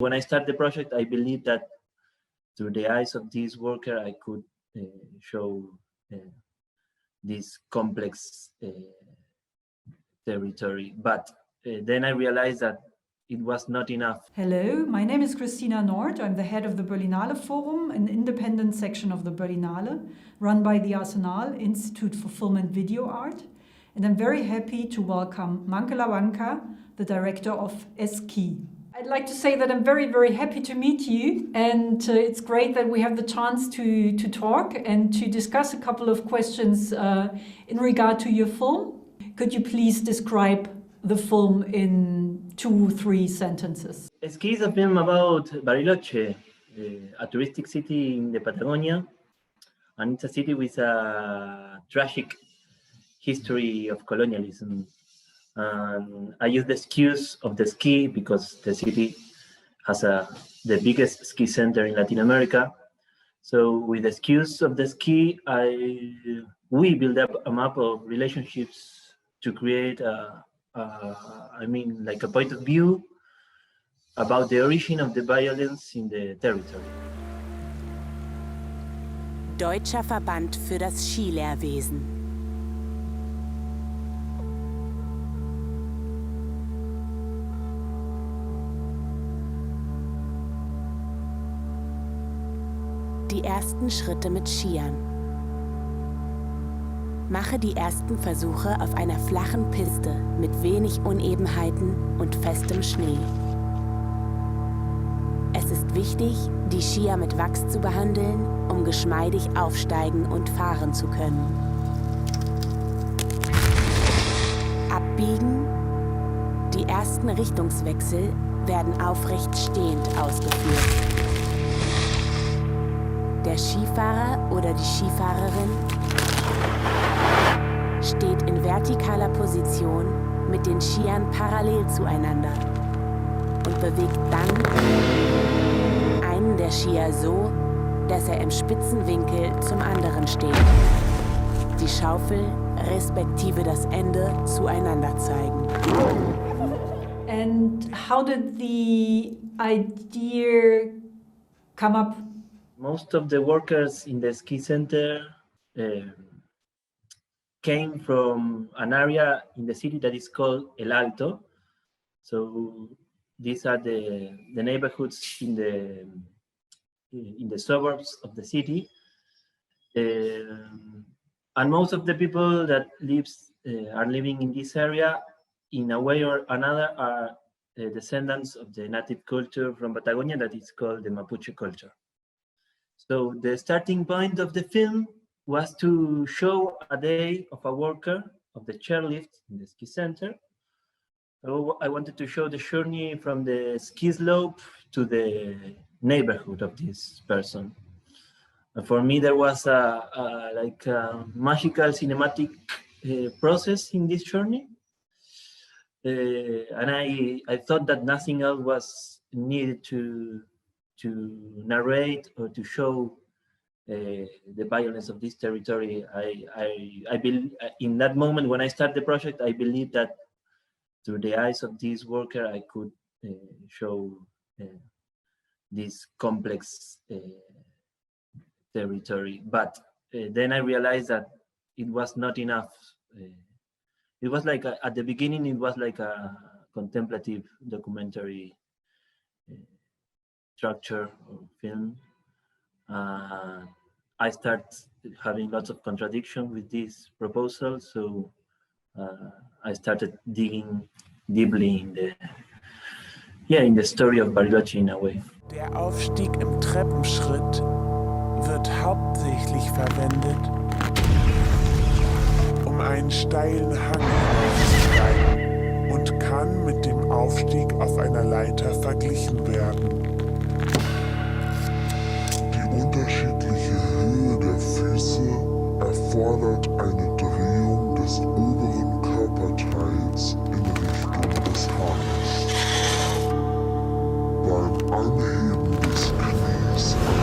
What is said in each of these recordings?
When I started the project, I believed that through the eyes of this worker, I could show this complex territory. But then I realized that it was not enough. Hello, my name is Cristina Nord. I'm the head of the Berlinale Forum, an independent section of the Berlinale, run by the Arsenal Institute for Film and Video Art. And I'm very happy to welcome Manque La Banca, the director of Eski. I'd like to say that I'm very, very happy to meet you, and it's great that we have the chance to talk and to discuss a couple of questions in regard to your film. Could you please describe the film in 2-3 sentences? Eski is a film about Bariloche, a touristic city in the Patagonia, and it's a city with a tragic history of colonialism. I use the excuse of the ski because the city has the biggest ski center in Latin America. So with the excuse of the ski, we build up a map of relationships to create a point of view about the origin of the violence in the territory. Deutscher Verband für das Skilehrwesen. Die ersten Schritte mit Skiern. Mache die ersten Versuche auf einer flachen Piste mit wenig Unebenheiten und festem Schnee. Es ist wichtig, die Skier mit Wachs zu behandeln, um geschmeidig aufsteigen und fahren zu können. Abbiegen. Die ersten Richtungswechsel werden aufrecht stehend ausgeführt. Der Skifahrer oder die Skifahrerin steht in vertikaler Position mit den Skiern parallel zueinander und bewegt dann einen der Skier so, dass er im spitzen Winkel zum anderen steht. Die Schaufel respektive das Ende zueinander zeigen. And how did the idea come up? Most of the workers in the ski center came from an area in the city that is called El Alto. So these are the neighborhoods in the suburbs of the city. And most of the people that are living in this area, in a way or another, are descendants of the native culture from Patagonia that is called the Mapuche culture. So the starting point of the film was to show a day of a worker of the chairlift in the ski center. So I wanted to show the journey from the ski slope to the neighborhood of this person. And for me, there was a magical cinematic process in this journey. And I thought that nothing else was needed to narrate or to show the violence of this territory. I believe in that moment when I started the project, I believed that through the eyes of this worker, I could show this complex territory. But then I realized that it was not enough. It was like at the beginning, it was like a contemplative documentary structure or film. I started having lots of contradiction with this proposal, so I started digging deeply in the story of Bariloche in a way. Der Aufstieg im Treppenschritt wird hauptsächlich verwendet, um einen steilen Hang aufzusteigen und kann mit dem Aufstieg auf einer Leiter verglichen werden. Die unterschiedliche Höhe der Füße erfordert eine Drehung des oberen Körperteils in Richtung des Hangs. Beim Anheben des Knies an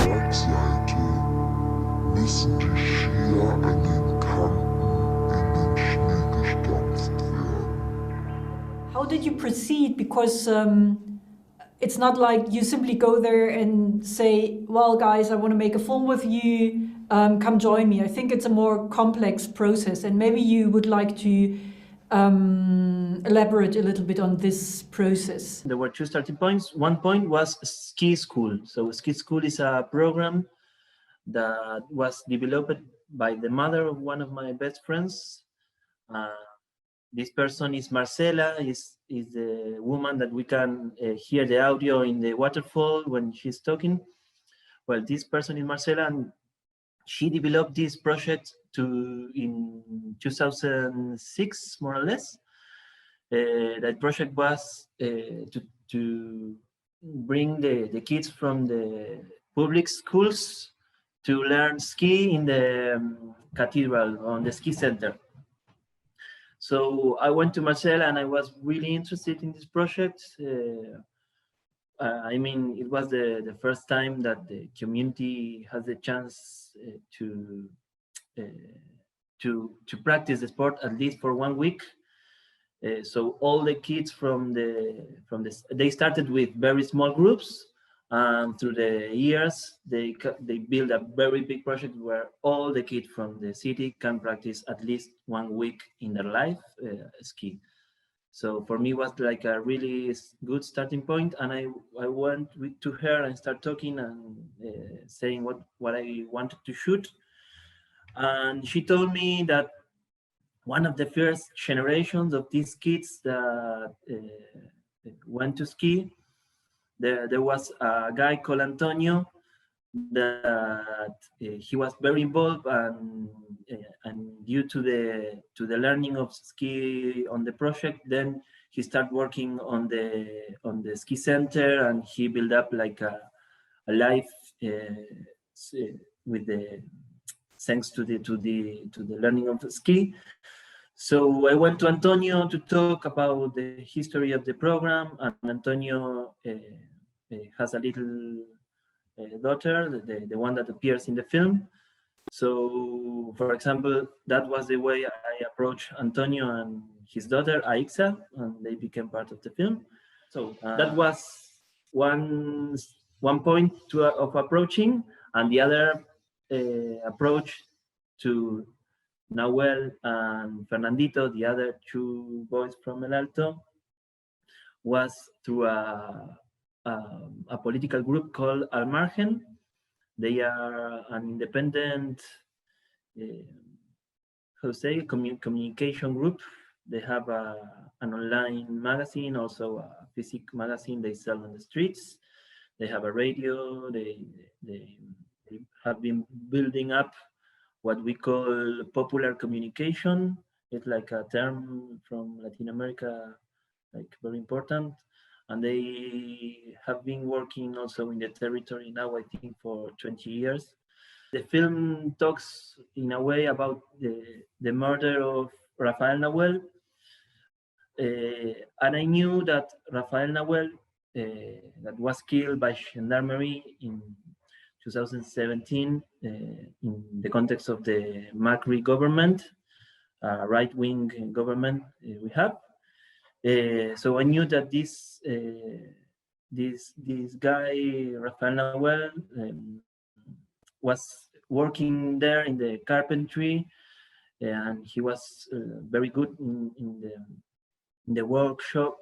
der Radseite müssen die Skier an den Kanten in den Schnee gestopft werden. How did you proceed? Because it's not like you simply go there and say, well, guys, I want to make a film with you, come join me. I think it's a more complex process, and maybe you would like to elaborate a little bit on this process. There were two starting points. One point was ski school. So ski school is a program that was developed by the mother of one of my best friends. This person is Marcela, is the woman that we can hear the audio in the waterfall when she's talking. Well, this person is Marcela, and she developed this project in 2006, more or less. That project was to bring the kids from the public schools to learn ski in the cathedral, on the ski center. So I went to Marcela and I was really interested in this project. I mean, it was the first time that the community has the chance to practice the sport at least for 1 week. So all the kids they started with very small groups, and through the years they build a very big project where all the kids from the city can practice at least 1 week in their life ski. So for me, it was like a really good starting point, and I went to her and start talking and saying what I wanted to shoot, and she told me that one of the first generations of these kids that went to ski, there was a guy called Antonio that he was very involved, and due to the learning of ski on the project, then he started working on the ski center, and he built up like a life with the thanks to the learning of ski. So I went to Antonio to talk about the history of the program, and Antonio has a little daughter, the one that appears in the film. So, for example, that was the way I approached Antonio and his daughter, Aixa, and they became part of the film. So that was one point of approaching, and the other approach to Nahuel and Fernandito, the other two boys from El Alto, was through a political group called Al Margen. They are an independent, communication group. They have an online magazine, also a physical magazine they sell on the streets. They have a radio. They have been building up what we call popular communication. It's like a term from Latin America, like very important. And they have been working also in the territory now, I think, for 20 years. The film talks in a way about the murder of Rafael Nahuel. And I knew that Rafael Nahuel, that was killed by gendarmerie in 2017 in the context of the Macri government, right-wing government we have. So I knew that this guy, Rafael Nahuel, was working there in the carpentry, and he was very good in the workshop.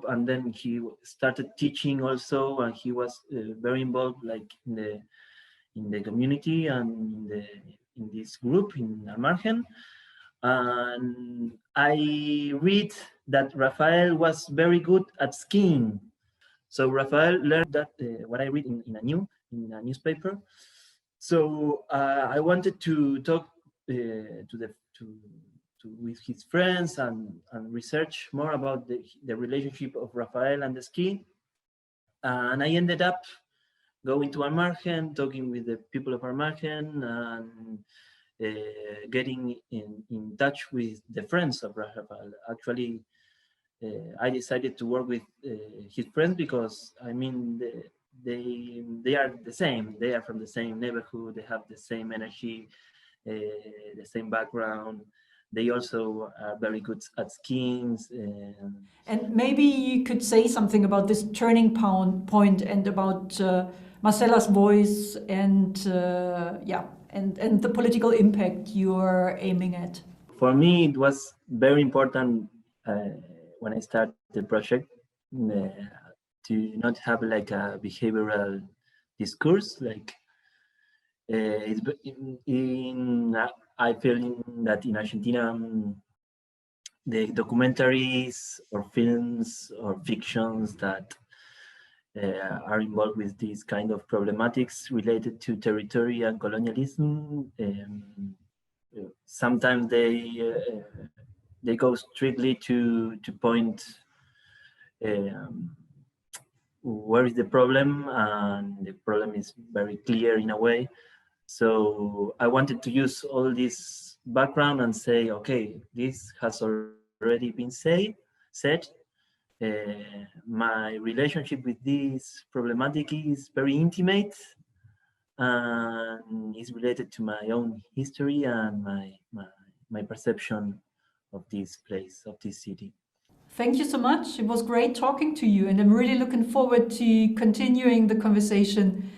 And then he started teaching also, and he was very involved, like in the community and in this group in Amargen. And I read that Rafael was very good at skiing. So Rafael learned that what I read in a newspaper. So I wanted to talk with his friends and research more about the relationship of Rafael and the ski. And I ended up going to Amargen, talking with the people of Amargen, and getting in touch with the friends of Rafael. Actually, I decided to work with his friends because, I mean, they are the same. They are from the same neighborhood. They have the same energy, the same background. they also are very good at skiing. And maybe you could say something about this turning point and about Marcela's voice and and the political impact you're aiming at. For me, it was very important when I started the project to not have like a behavioral discourse. Like I feel that in Argentina, the documentaries or films or fictions that are involved with these kind of problematics related to territory and colonialism, sometimes they go strictly to point where is the problem, and the problem is very clear in a way. So I wanted to use all this background and say, okay, this has already been said. My relationship with this problematic is very intimate and is related to my own history and my perception of this place, of this city. Thank you so much. It was great talking to you, and I'm really looking forward to continuing the conversation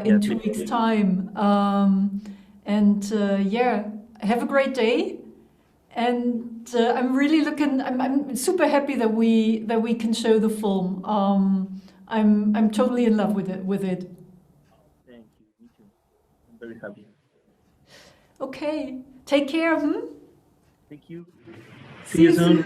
in 2 weeks' time. Have a great day. And I'm super happy that we can show the film. I'm totally in love with it. Thank you. Me too. I'm very happy. Okay. Take care. Thank you. See you soon.